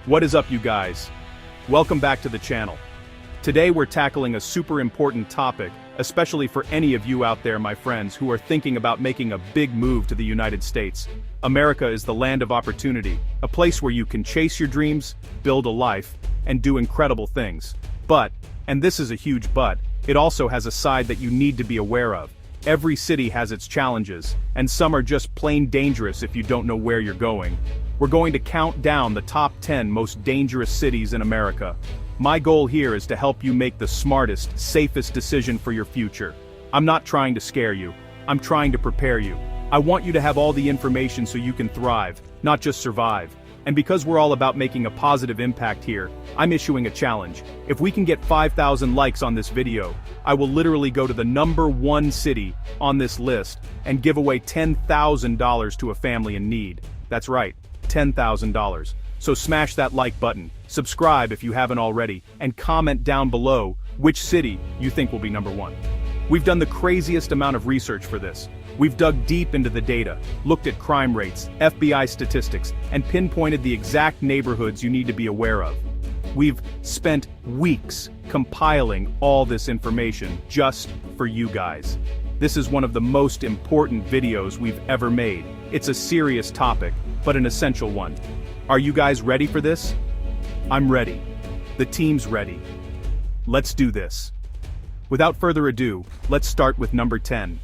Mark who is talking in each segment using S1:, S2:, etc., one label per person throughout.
S1: What is up, you guys? Welcome back to the channel. Today we're tackling a super important topic, especially for any of you out there, my friends, who are thinking about making a big move to the United States. America is the land of opportunity, a place where you can chase your dreams, build a life, and do incredible things. But, and this is a huge but, it also has a side that you need to be aware of. Every city has its challenges, and some are just plain dangerous if you don't know where you're going. We're going to count down the top 10 most dangerous cities in America. My goal here is to help you make the smartest, safest decision for your future. I'm not trying to scare you. I'm trying to prepare you. I want you to have all the information so you can thrive, not just survive. And because we're all about making a positive impact here, I'm issuing a challenge. If we can get 5,000 likes on this video, I will literally go to the #1 city on this list and give away $10,000 to a family in need. That's right, $10,000. So smash that like button, subscribe if you haven't already, and comment down below which city you think will be #1. We've done the craziest amount of research for this. We've dug deep into the data, looked at crime rates, FBI statistics, and pinpointed the exact neighborhoods you need to be aware of. We've spent weeks compiling all this information just for you guys. This is one of the most important videos we've ever made. It's a serious topic, but an essential one. Are you guys ready for this? I'm ready. The team's ready. Let's do this. Without further ado, let's start with number 10.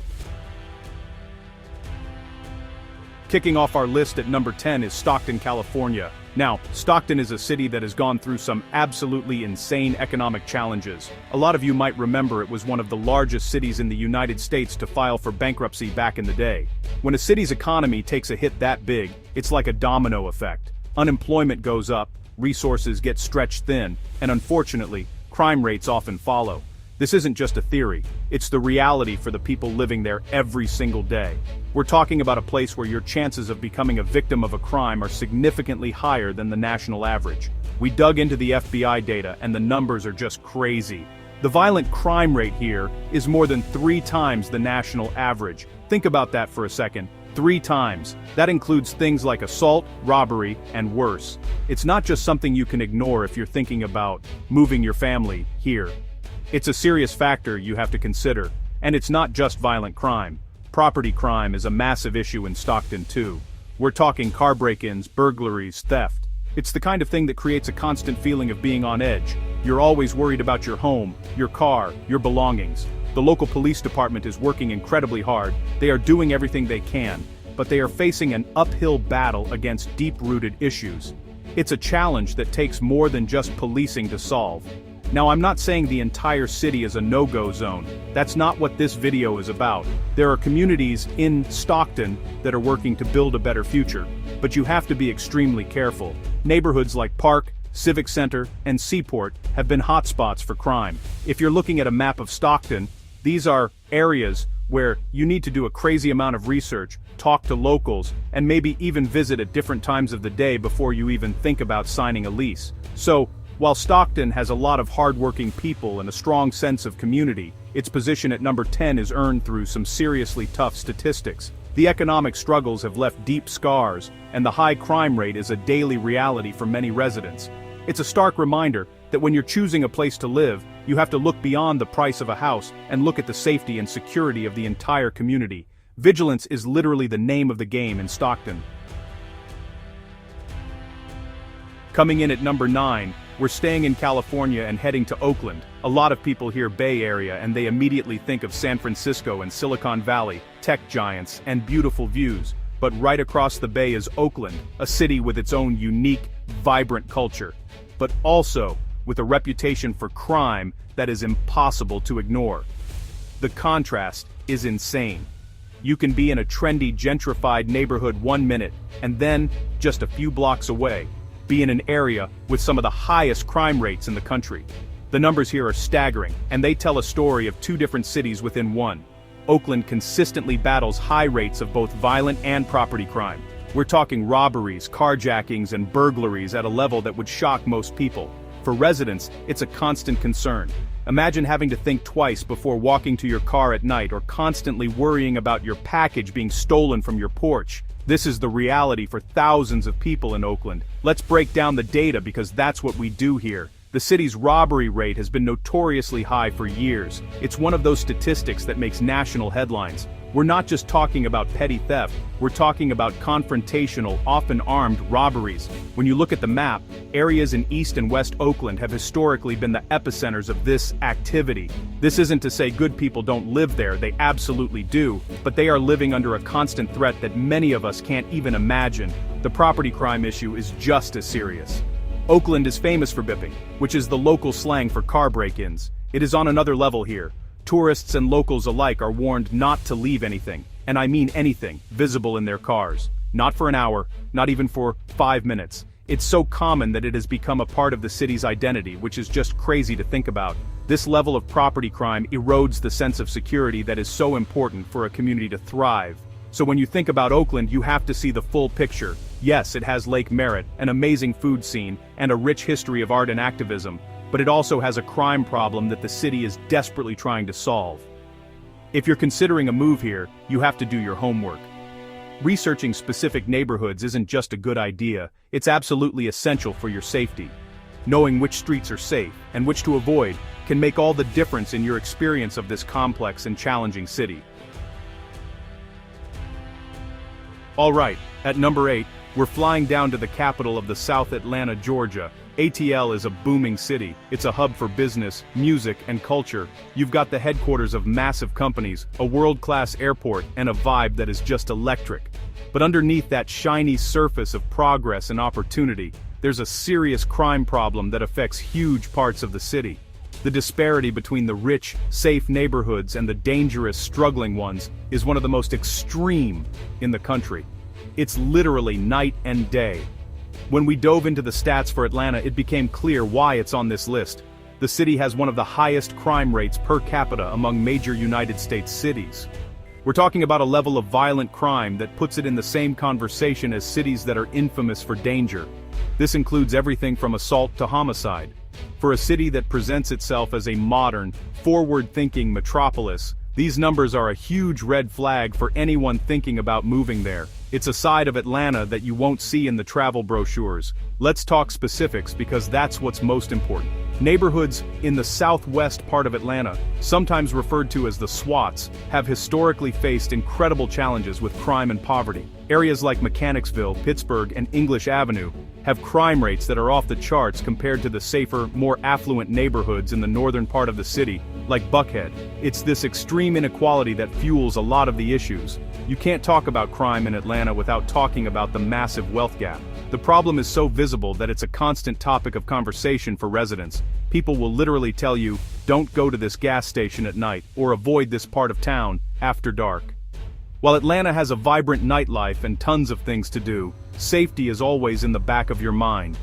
S1: Kicking off our list at number 10 is Stockton, California. Now, Stockton is a city that has gone through some absolutely insane economic challenges. A lot of you might remember it was one of the largest cities in the United States to file for bankruptcy back in the day. When a city's economy takes a hit that big, it's like a domino effect. Unemployment goes up, resources get stretched thin, and unfortunately, crime rates often follow. This isn't just a theory, it's the reality for the people living there every single day. We're talking about a place where your chances of becoming a victim of a crime are significantly higher than the national average. We dug into the FBI data and the numbers are just crazy. The violent crime rate here is more than 3 times the national average. Think about that for a second. 3 times. That includes things like assault, robbery, and worse. It's not just something you can ignore if you're thinking about moving your family here. It's a serious factor you have to consider, and it's not just violent crime. Property crime is a massive issue in Stockton too. We're talking car break-ins, burglaries, theft. It's the kind of thing that creates a constant feeling of being on edge. You're always worried about your home, your car, your belongings. The local police department is working incredibly hard. They are doing everything they can, but they are facing an uphill battle against deep-rooted issues. It's a challenge that takes more than just policing to solve. Now, I'm not saying the entire city is a no-go zone. That's not what this video is about. There are communities in Stockton that are working to build a better future, but you have to be extremely careful. Neighborhoods like Park, Civic Center, and Seaport have been hotspots for crime. If you're looking at a map of Stockton, these are areas where you need to do a crazy amount of research, talk to locals, and maybe even visit at different times of the day before you even think about signing a lease. So, while Stockton has a lot of hardworking people and a strong sense of community, its position at number 10 is earned through some seriously tough statistics. The economic struggles have left deep scars, and the high crime rate is a daily reality for many residents. It's a stark reminder that when you're choosing a place to live, you have to look beyond the price of a house and look at the safety and security of the entire community. Vigilance is literally the name of the game in Stockton. Coming in at number 9, we're staying in California and heading to Oakland. A lot of people hear Bay Area and they immediately think of San Francisco and Silicon Valley, tech giants, and beautiful views. But right across the bay is Oakland, a city with its own unique, vibrant culture, but also with a reputation for crime that is impossible to ignore. The contrast is insane. You can be in a trendy, gentrified neighborhood 1 minute, and then, just a few blocks away, be in an area with some of the highest crime rates in the country. The numbers here are staggering, and they tell a story of 2 different cities within one. Oakland consistently battles high rates of both violent and property crime. We're talking robberies, carjackings, and burglaries at a level that would shock most people. For residents, it's a constant concern. Imagine having to think twice before walking to your car at night or constantly worrying about your package being stolen from your porch. This is the reality for thousands of people in Oakland. Let's break down the data because that's what we do here. The city's robbery rate has been notoriously high for years. It's one of those statistics that makes national headlines. We're not just talking about petty theft, we're talking about confrontational, often armed robberies. When you look at the map, areas in East and West Oakland have historically been the epicenters of this activity. This isn't to say good people don't live there, they absolutely do, but they are living under a constant threat that many of us can't even imagine. The property crime issue is just as serious. Oakland is famous for bipping, which is the local slang for car break-ins. It is on another level here. Tourists and locals alike are warned not to leave anything, and I mean anything, visible in their cars. Not for an hour, not even for 5 minutes. It's so common that it has become a part of the city's identity, which is just crazy to think about. This level of property crime erodes the sense of security that is so important for a community to thrive. So when you think about Oakland, you have to see the full picture. Yes, it has Lake Merritt, an amazing food scene, and a rich history of art and activism, but it also has a crime problem that the city is desperately trying to solve. If you're considering a move here, you have to do your homework. Researching specific neighborhoods isn't just a good idea, it's absolutely essential for your safety. Knowing which streets are safe and which to avoid can make all the difference in your experience of this complex and challenging city. Alright, at number 8, we're flying down to the capital of the South Atlanta, Georgia. ATL is a booming city. It's a hub for business, music, and culture. You've got the headquarters of massive companies, a world-class airport, and a vibe that is just electric. But underneath that shiny surface of progress and opportunity, there's a serious crime problem that affects huge parts of the city. The disparity between the rich, safe neighborhoods and the dangerous, struggling ones is one of the most extreme in the country. It's literally night and day. When we dove into the stats for Atlanta, it became clear why it's on this list. The city has one of the highest crime rates per capita among major United States cities. We're talking about a level of violent crime that puts it in the same conversation as cities that are infamous for danger. This includes everything from assault to homicide. For a city that presents itself as a modern, forward-thinking metropolis, these numbers are a huge red flag for anyone thinking about moving there. It's a side of Atlanta that you won't see in the travel brochures. Let's talk specifics because that's what's most important. Neighborhoods in the southwest part of Atlanta, sometimes referred to as the SWATs, have historically faced incredible challenges with crime and poverty. Areas like Mechanicsville, Pittsburgh, and English Avenue have crime rates that are off the charts compared to the safer, more affluent neighborhoods in the northern part of the city, like Buckhead. It's this extreme inequality that fuels a lot of the issues. You can't talk about crime in Atlanta without talking about the massive wealth gap. The problem is so visible that it's a constant topic of conversation for residents. People will literally tell you, don't go to this gas station at night, or avoid this part of town after dark. While Atlanta has a vibrant nightlife and tons of things to do, safety is always in the back of your mind.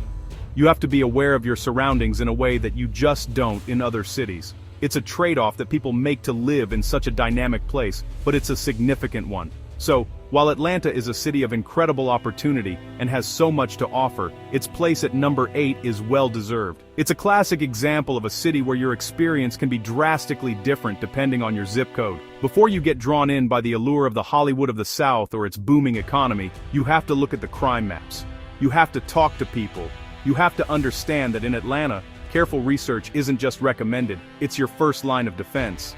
S1: You have to be aware of your surroundings in a way that you just don't in other cities. It's a trade-off that people make to live in such a dynamic place, but it's a significant one. So, while Atlanta is a city of incredible opportunity and has so much to offer, its place at number 8 is well-deserved. It's a classic example of a city where your experience can be drastically different depending on your zip code. Before you get drawn in by the allure of the Hollywood of the South or its booming economy, you have to look at the crime maps. You have to talk to people. You have to understand that in Atlanta, careful research isn't just recommended, it's your first line of defense.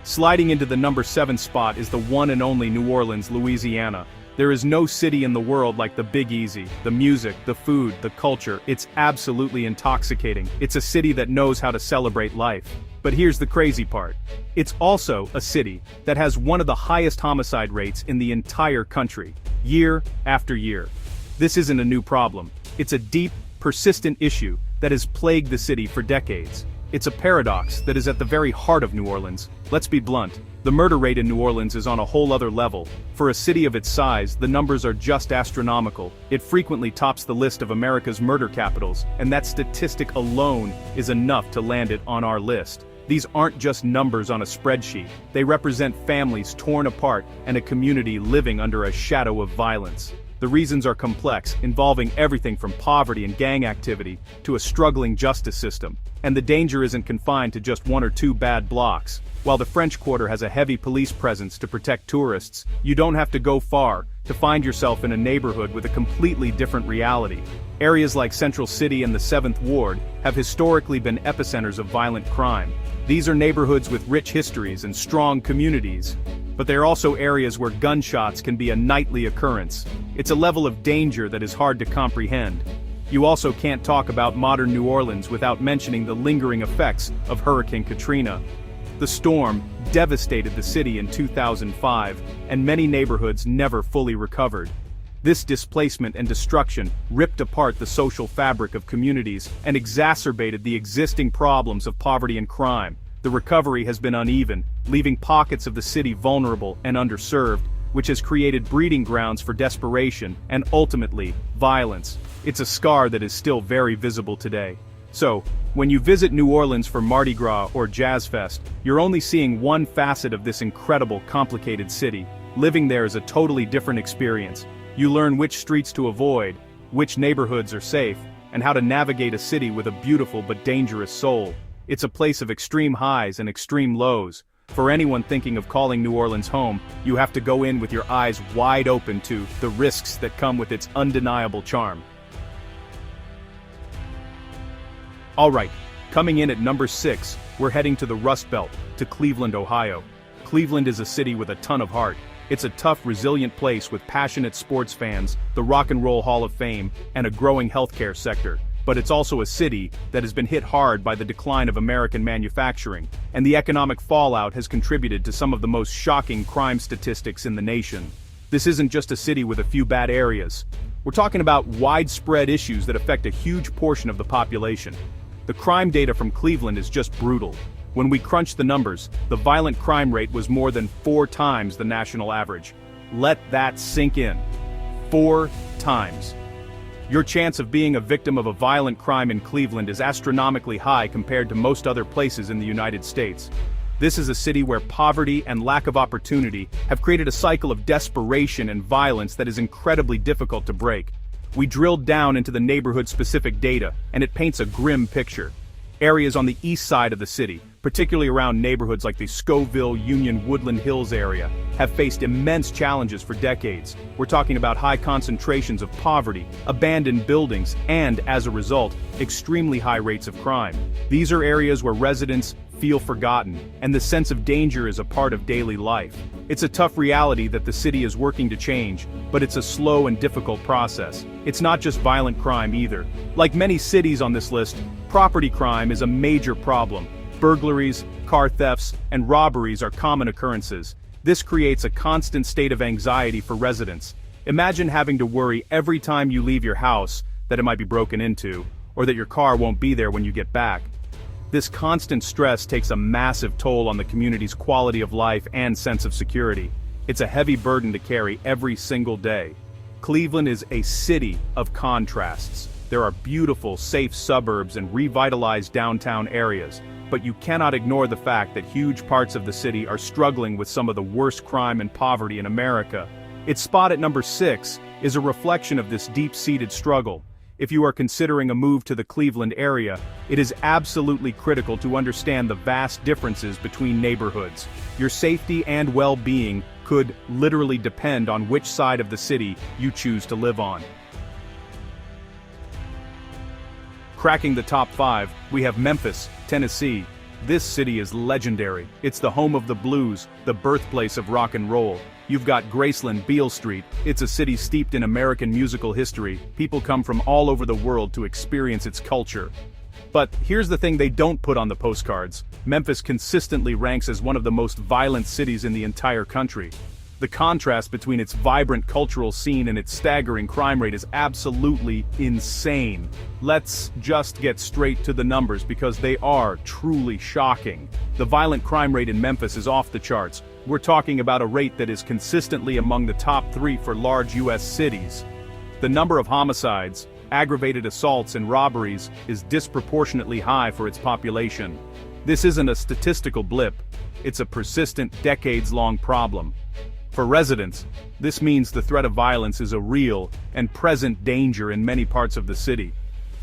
S1: Sliding into the number 7 spot is the one and only New Orleans, Louisiana. There is no city in the world like the Big Easy. The music, the food, the culture, it's absolutely intoxicating. It's a city that knows how to celebrate life. But here's the crazy part. It's also a city that has one of the highest homicide rates in the entire country, year after year. This isn't a new problem. It's a deep, persistent issue that has plagued the city for decades. It's a paradox that is at the very heart of New Orleans. Let's be blunt, the murder rate in New Orleans is on a whole other level. For a city of its size, the numbers are just astronomical. It frequently tops the list of America's murder capitals, and that statistic alone is enough to land it on our list. These aren't just numbers on a spreadsheet. They represent families torn apart and a community living under a shadow of violence. The reasons are complex, involving everything from poverty and gang activity to a struggling justice system. And the danger isn't confined to just one or two bad blocks. While the French Quarter has a heavy police presence to protect tourists, you don't have to go far to find yourself in a neighborhood with a completely different reality. Areas like Central City and the 7th Ward have historically been epicenters of violent crime. These are neighborhoods with rich histories and strong communities. But they're also areas where gunshots can be a nightly occurrence. It's a level of danger that is hard to comprehend. You also can't talk about modern New Orleans without mentioning the lingering effects of Hurricane Katrina. The storm devastated the city in 2005, and many neighborhoods never fully recovered. This displacement and destruction ripped apart the social fabric of communities and exacerbated the existing problems of poverty and crime. The recovery has been uneven, leaving pockets of the city vulnerable and underserved, which has created breeding grounds for desperation and ultimately, violence. It's a scar that is still very visible today. So, when you visit New Orleans for Mardi Gras or Jazz Fest, you're only seeing one facet of this incredible, complicated city. Living there is a totally different experience. You learn which streets to avoid, which neighborhoods are safe, and how to navigate a city with a beautiful but dangerous soul. It's a place of extreme highs and extreme lows. For anyone thinking of calling New Orleans home, you have to go in with your eyes wide open to the risks that come with its undeniable charm. Alright, coming in at number 6, we're heading to the Rust Belt, to Cleveland, Ohio. Cleveland is a city with a ton of heart. It's a tough, resilient place with passionate sports fans, the Rock and Roll Hall of Fame, and a growing healthcare sector. But it's also a city that has been hit hard by the decline of American manufacturing, and the economic fallout has contributed to some of the most shocking crime statistics in the nation. This isn't just a city with a few bad areas. We're talking about widespread issues that affect a huge portion of the population. The crime data from Cleveland is just brutal. When we crunch the numbers, the violent crime rate was more than 4 times the national average. Let that sink in. 4 times. Your chance of being a victim of a violent crime in Cleveland is astronomically high compared to most other places in the United States. This is a city where poverty and lack of opportunity have created a cycle of desperation and violence that is incredibly difficult to break. We drilled down into the neighborhood-specific data, and it paints a grim picture. Areas on the east side of the city, particularly around neighborhoods like the Scoville, Union, Woodland Hills area, have faced immense challenges for decades. We're talking about high concentrations of poverty, abandoned buildings, and, as a result, extremely high rates of crime. These are areas where residents feel forgotten, and the sense of danger is a part of daily life. It's a tough reality that the city is working to change, but it's a slow and difficult process. It's not just violent crime either. Like many cities on this list, property crime is a major problem. Burglaries, car thefts, and robberies are common occurrences. This creates a constant state of anxiety for residents. Imagine having to worry every time you leave your house that it might be broken into, or that your car won't be there when you get back. This constant stress takes a massive toll on the community's quality of life and sense of security. It's a heavy burden to carry every single day. Cleveland is a city of contrasts. There are beautiful, safe suburbs and revitalized downtown areas, but you cannot ignore the fact that huge parts of the city are struggling with some of the worst crime and poverty in America. Its spot at number 6 is a reflection of this deep-seated struggle. If you are considering a move to the Cleveland area, it is absolutely critical to understand the vast differences between neighborhoods. Your safety and well-being could literally depend on which side of the city you choose to live on. Cracking the top 5, we have Memphis, Tennessee. This city is legendary. It's the home of the blues, the birthplace of rock and roll. You've got Graceland, Beale Street. It's a city steeped in American musical history. People come from all over the world to experience its culture. But here's the thing they don't put on the postcards. Memphis consistently ranks as one of the most violent cities in the entire country. The contrast between its vibrant cultural scene and its staggering crime rate is absolutely insane. Let's just get straight to the numbers because they are truly shocking. The violent crime rate in Memphis is off the charts. We're talking about a rate that is consistently among the top 3 for large U.S. cities. The number of homicides, aggravated assaults, and robberies is disproportionately high for its population. This isn't a statistical blip. It's a persistent, decades-long problem. For residents, this means the threat of violence is a real and present danger in many parts of the city.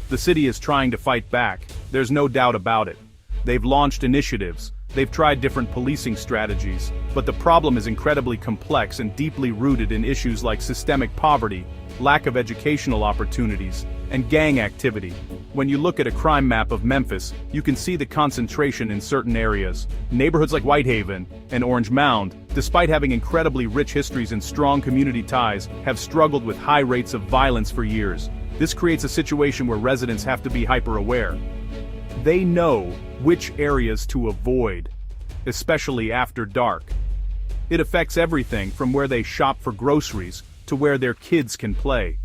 S1: The city is trying to fight back, there's no doubt about it. They've launched initiatives, they've tried different policing strategies, but the problem is incredibly complex and deeply rooted in issues like systemic poverty, lack of educational opportunities, and gang activity. When you look at a crime map of Memphis, you can see the concentration in certain areas. Neighborhoods like Whitehaven and Orange Mound, despite having incredibly rich histories and strong community ties, have struggled with high rates of violence for years. This creates a situation where residents have to be hyper-aware. They know which areas to avoid, especially after dark. It affects everything from where they shop for groceries to where their kids can play.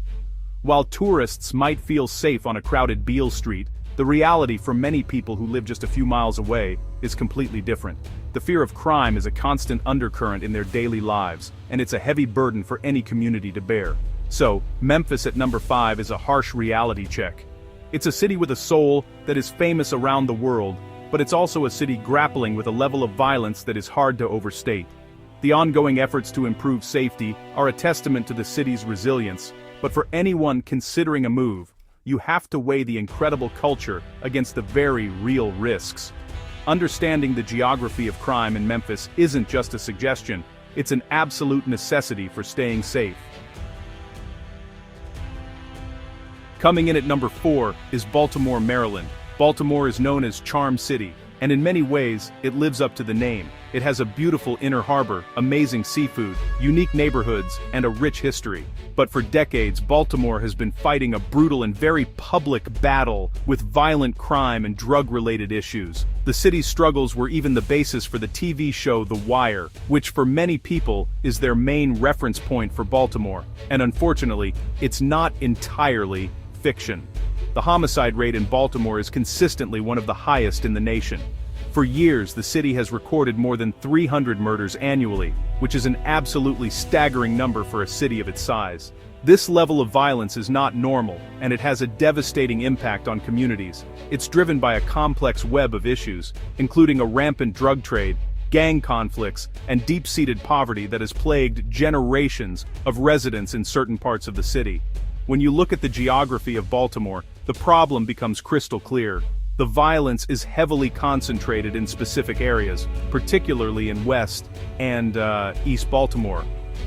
S1: While tourists might feel safe on a crowded Beale Street, the reality for many people who live just a few miles away is completely different. The fear of crime is a constant undercurrent in their daily lives, and it's a heavy burden for any community to bear. So, Memphis at number 5 is a harsh reality check. It's a city with a soul that is famous around the world, but it's also a city grappling with a level of violence that is hard to overstate. The ongoing efforts to improve safety are a testament to the city's resilience, but for anyone considering a move, you have to weigh the incredible culture against the very real risks. Understanding the geography of crime in Memphis isn't just a suggestion, it's an absolute necessity for staying safe. Coming in at number 4 is Baltimore, Maryland. Baltimore is known as Charm City, and in many ways, it lives up to the name. It has a beautiful inner harbor, amazing seafood, unique neighborhoods, and a rich history. But for decades, Baltimore has been fighting a brutal and very public battle with violent crime and drug-related issues. The city's struggles were even the basis for the TV show The Wire, which for many people is their main reference point for Baltimore. And unfortunately, it's not entirely fiction. The homicide rate in Baltimore is consistently one of the highest in the nation. For years, the city has recorded more than 300 murders annually, which is an absolutely staggering number for a city of its size. This level of violence is not normal, and it has a devastating impact on communities. It's driven by a complex web of issues, including a rampant drug trade, gang conflicts, and deep-seated poverty that has plagued generations of residents in certain parts of the city. When you look at the geography of Baltimore, the problem becomes crystal clear. The violence is heavily concentrated in specific areas, particularly in West and East Baltimore.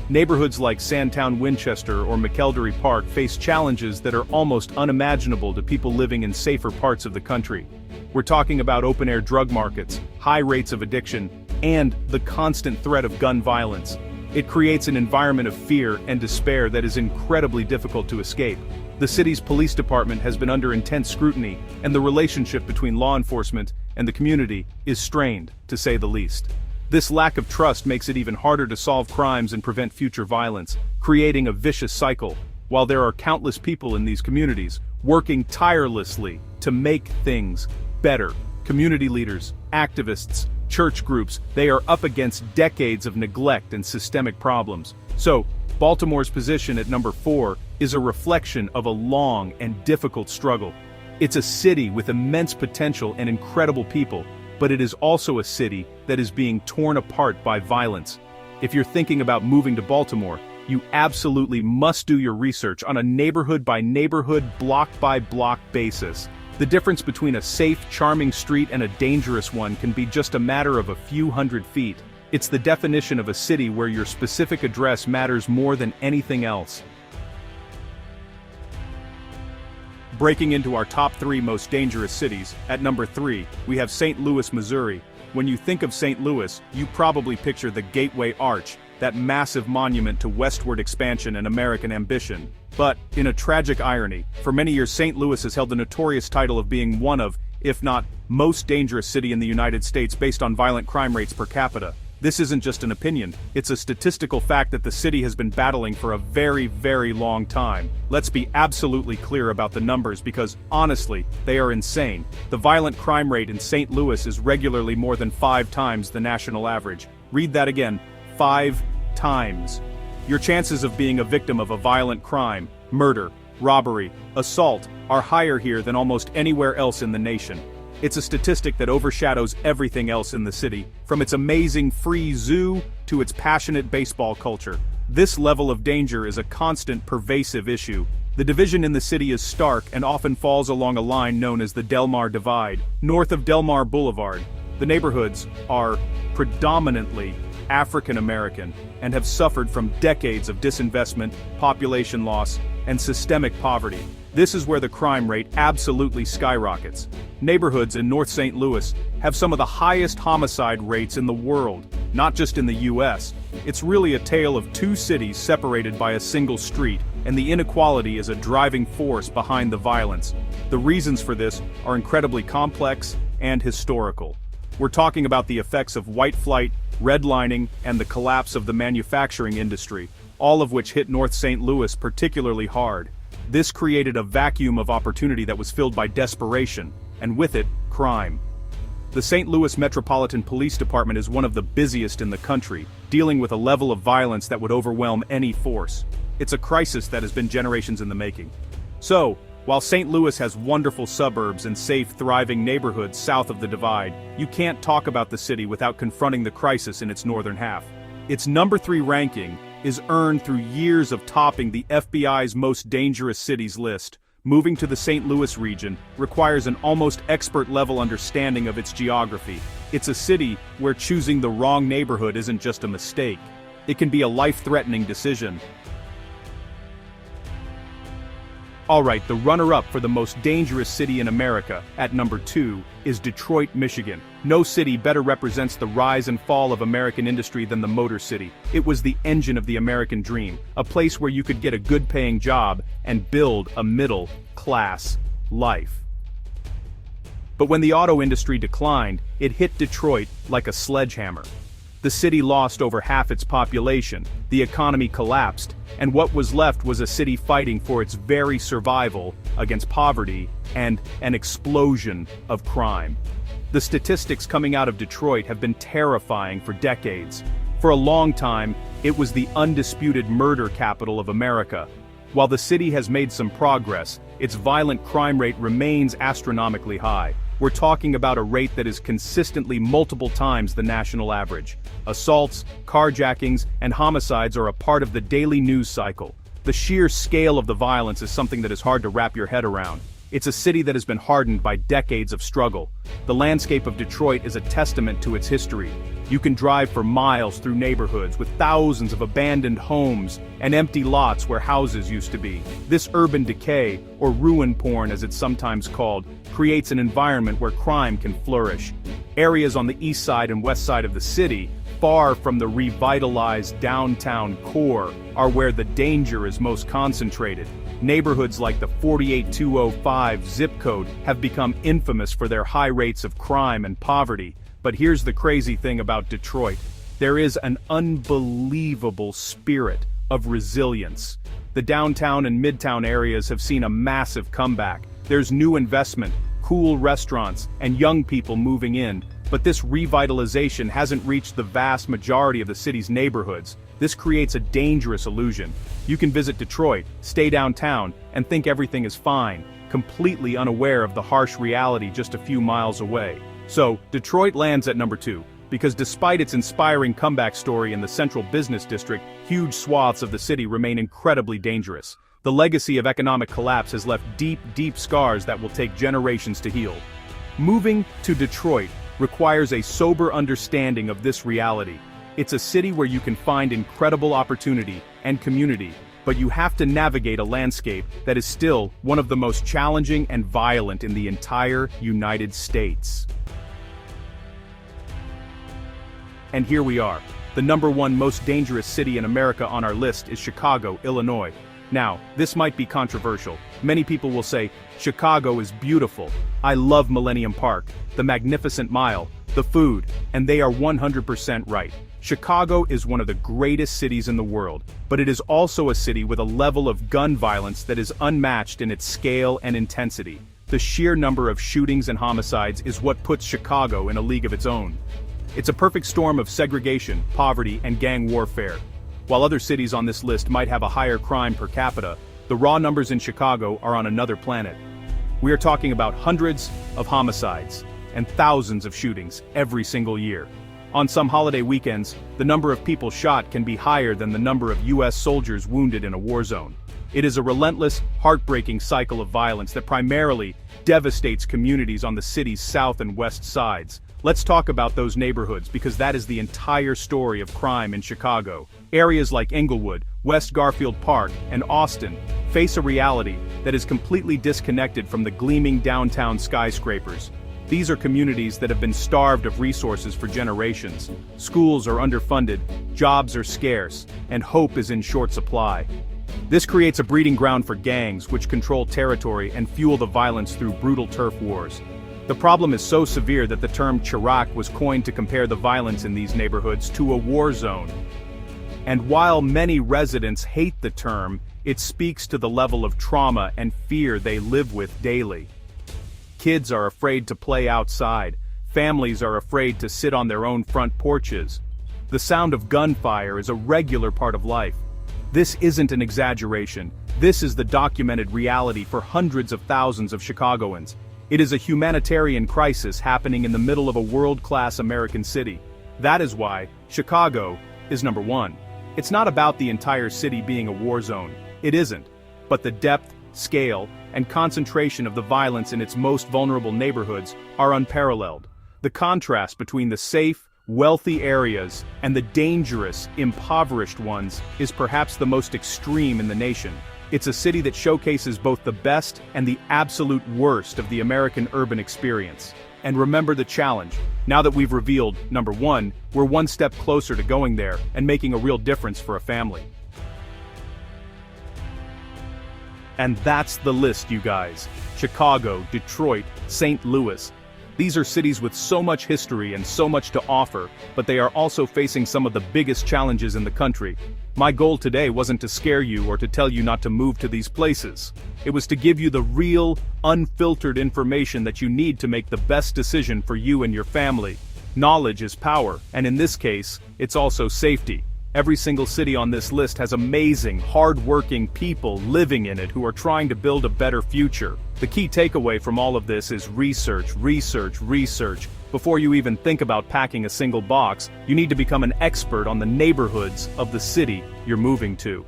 S1: Neighborhoods like Sandtown Winchester or McElderry Park face challenges that are almost unimaginable to people living in safer parts of the country. We're talking about open-air drug markets, high rates of addiction, and the constant threat of gun violence. It creates an environment of fear and despair that is incredibly difficult to escape. The city's police department has been under intense scrutiny, and the relationship between law enforcement and the community is strained, to say the least. This lack of trust makes it even harder to solve crimes and prevent future violence, creating a vicious cycle. While there are countless people in these communities working tirelessly to make things better, community leaders, activists, church groups, they are up against decades of neglect and systemic problems. So, Baltimore's position at number 4 is a reflection of a long and difficult struggle. It's a city with immense potential and incredible people, but it is also a city that is being torn apart by violence. If you're thinking about moving to Baltimore, you absolutely must do your research on a neighborhood-by-neighborhood, block-by-block basis. The difference between a safe, charming street and a dangerous one can be just a matter of a few hundred feet. It's the definition of a city where your specific address matters more than anything else. Breaking into our top 3 most dangerous cities, at number 3, we have St. Louis, Missouri. When you think of St. Louis, you probably picture the Gateway Arch, that massive monument to westward expansion and American ambition. But, in a tragic irony, for many years St. Louis has held the notorious title of being one of, if not, most dangerous city in the United States based on violent crime rates per capita. This isn't just an opinion, it's a statistical fact that the city has been battling for a very, very long time. Let's be absolutely clear about the numbers because, honestly, they are insane. The violent crime rate in St. Louis is regularly more than 5 times the national average. Read that again, 5 times. Your chances of being a victim of a violent crime, murder, robbery, assault, are higher here than almost anywhere else in the nation. It's a statistic that overshadows everything else in the city, from its amazing free zoo to its passionate baseball culture. This level of danger is a constant, pervasive issue. The division in the city is stark and often falls along a line known as the Del Mar Divide. North of Del Mar Boulevard, the neighborhoods are predominantly African American and have suffered from decades of disinvestment, population loss, and systemic poverty. This is where the crime rate absolutely skyrockets. Neighborhoods in North St. Louis have some of the highest homicide rates in the world, not just in the US. It's really a tale of two cities separated by a single street, and the inequality is a driving force behind the violence. The reasons for this are incredibly complex and historical. We're talking about the effects of white flight, redlining, and the collapse of the manufacturing industry, all of which hit North St. Louis particularly hard. This created a vacuum of opportunity that was filled by desperation, and with it, crime. The St. Louis Metropolitan Police Department is one of the busiest in the country, dealing with a level of violence that would overwhelm any force. It's a crisis that has been generations in the making. So, while St. Louis has wonderful suburbs and safe, thriving neighborhoods south of the divide, you can't talk about the city without confronting the crisis in its northern half. Its number 3 ranking is earned through years of topping the FBI's most dangerous cities list. Moving to the St. Louis region requires an almost expert-level understanding of its geography. It's a city where choosing the wrong neighborhood isn't just a mistake. It can be a life-threatening decision. Alright, the runner-up for the most dangerous city in America, at number 2, is Detroit, Michigan. No city better represents the rise and fall of American industry than the Motor City. It was the engine of the American dream, a place where you could get a good-paying job and build a middle-class life. But when the auto industry declined, it hit Detroit like a sledgehammer. The city lost over half its population, the economy collapsed, and what was left was a city fighting for its very survival against poverty and an explosion of crime. The statistics coming out of Detroit have been terrifying for decades. For a long time, it was the undisputed murder capital of America. While the city has made some progress, its violent crime rate remains astronomically high. We're talking about a rate that is consistently multiple times the national average. Assaults, carjackings, and homicides are a part of the daily news cycle. The sheer scale of the violence is something that is hard to wrap your head around. It's a city that has been hardened by decades of struggle. The landscape of Detroit is a testament to its history. You can drive for miles through neighborhoods with thousands of abandoned homes and empty lots where houses used to be. This urban decay, or ruin porn as it's sometimes called, creates an environment where crime can flourish. Areas on the east side and west side of the city, far from the revitalized downtown core, are where the danger is most concentrated. Neighborhoods like the 48205 zip code have become infamous for their high rates of crime and poverty. But here's the crazy thing about Detroit. There is an unbelievable spirit of resilience. The downtown and midtown areas have seen a massive comeback. There's new investment, cool restaurants, and young people moving in. But this revitalization hasn't reached the vast majority of the city's neighborhoods. This creates a dangerous illusion. You can visit Detroit, stay downtown, and think everything is fine, completely unaware of the harsh reality just a few miles away. So, Detroit lands at number 2, because despite its inspiring comeback story in the central business district, huge swaths of the city remain incredibly dangerous. The legacy of economic collapse has left deep, deep scars that will take generations to heal. Moving to Detroit requires a sober understanding of this reality. It's a city where you can find incredible opportunity and community, but you have to navigate a landscape that is still one of the most challenging and violent in the entire United States. And here we are. The number 1 most dangerous city in America on our list is Chicago, Illinois. Now, this might be controversial. Many people will say, Chicago is beautiful. I love Millennium Park, the Magnificent Mile, the food, and they are 100% right. Chicago is one of the greatest cities in the world, but it is also a city with a level of gun violence that is unmatched in its scale and intensity. The sheer number of shootings and homicides is what puts Chicago in a league of its own. It's a perfect storm of segregation, poverty, and gang warfare. While other cities on this list might have a higher crime per capita, the raw numbers in Chicago are on another planet. We are talking about hundreds of homicides, and thousands of shootings every single year. On some holiday weekends, the number of people shot can be higher than the number of US soldiers wounded in a war zone. It is a relentless, heartbreaking cycle of violence that primarily devastates communities on the city's south and west sides. Let's talk about those neighborhoods because that is the entire story of crime in Chicago. Areas like Englewood, West Garfield Park, and Austin face a reality that is completely disconnected from the gleaming downtown skyscrapers. These are communities that have been starved of resources for generations. Schools are underfunded, jobs are scarce, and hope is in short supply. This creates a breeding ground for gangs which control territory and fuel the violence through brutal turf wars. The problem is so severe that the term Chirac was coined to compare the violence in these neighborhoods to a war zone. And while many residents hate the term, it speaks to the level of trauma and fear they live with daily. Kids are afraid to play outside. Families are afraid to sit on their own front porches. The sound of gunfire is a regular part of life. This isn't an exaggeration. This is the documented reality for hundreds of thousands of Chicagoans. It is a humanitarian crisis happening in the middle of a world-class American city. That is why Chicago is number one. It's not about the entire city being a war zone. It isn't. But the depth, scale, and concentration of the violence in its most vulnerable neighborhoods are unparalleled. The contrast between the safe, wealthy areas and the dangerous, impoverished ones is perhaps the most extreme in the nation. It's a city that showcases both the best and the absolute worst of the American urban experience. And remember the challenge. Now that we've revealed, number one, we're one step closer to going there and making a real difference for a family. And that's the list, you guys. Chicago, Detroit, St. Louis. These are cities with so much history and so much to offer, but they are also facing some of the biggest challenges in the country. My goal today wasn't to scare you or to tell you not to move to these places. It was to give you the real, unfiltered information that you need to make the best decision for you and your family. Knowledge is power, and in this case, it's also safety. Every single city on this list has amazing, hard-working people living in it who are trying to build a better future. The key takeaway from all of this is research, research, research. Before you even think about packing a single box, you need to become an expert on the neighborhoods of the city you're moving to.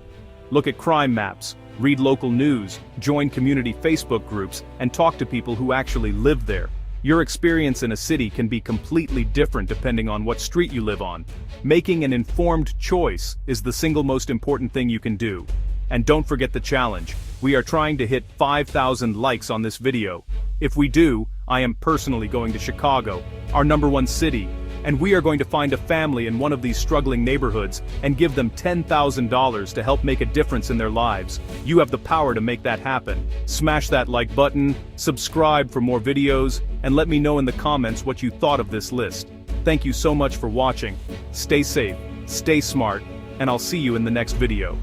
S1: Look at crime maps, read local news, join community Facebook groups, and talk to people who actually live there. Your experience in a city can be completely different depending on what street you live on. Making an informed choice is the single most important thing you can do. And don't forget the challenge. We are trying to hit 5,000 likes on this video. If we do, I am personally going to Chicago, our #1 city, and we are going to find a family in one of these struggling neighborhoods and give them $10,000 to help make a difference in their lives. You have the power to make that happen. Smash that like button, subscribe for more videos, and let me know in the comments what you thought of this list. Thank you so much for watching. Stay safe, stay smart, and I'll see you in the next video.